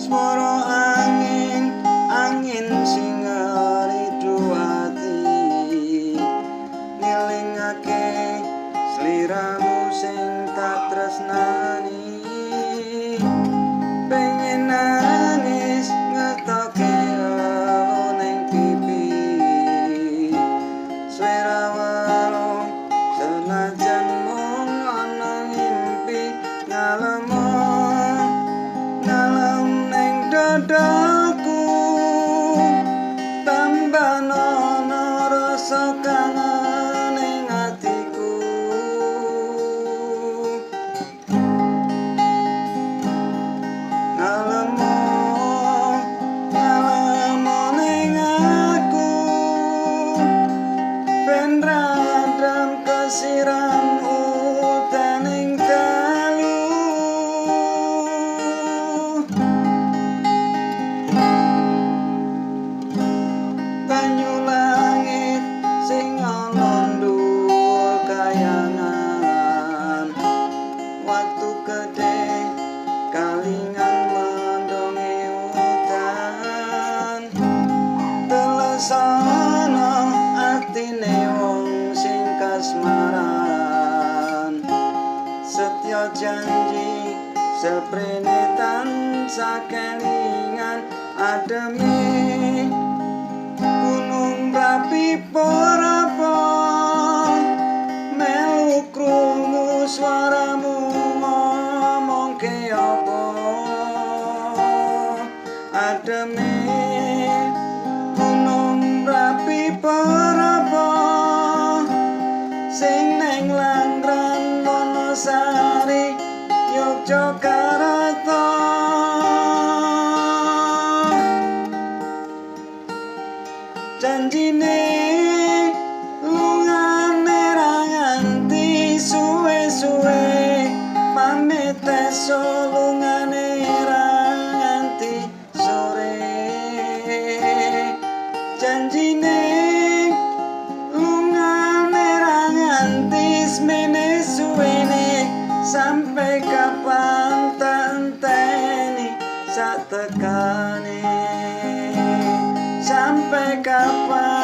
Swara angin, angin sing ngridu ati, ngelingake sliramu sing tak tresnani. Pengen nangis ngetoke elo ning pipi, swara senajan mung ana ngimpi ngalemo ngalem ning dadaku, tambah ana rasa kangen ning atiku. Ngalemo ngalemo ning aku, ben radam kesiran utaning dalu. Banyu langit sing ana dhuwur kayangan, waktu gede kalingan mendongi udan. Telesana atine wong sing kasmaran, setya janji seprene tansah kelingan. Ademe gunung berapi porapa, melu krungu swaramu ngomongke apa. Ademe gunung berapi porapa, sing neng Langran Wonosari Yogyakarta. Janjine lungane ra nganti suwe-suwe, pamit esuk lungane ra nganti sore. Janjine lungane ra nganti semene suwene, sampai kapan tak enteni sak tekane, sampai kapan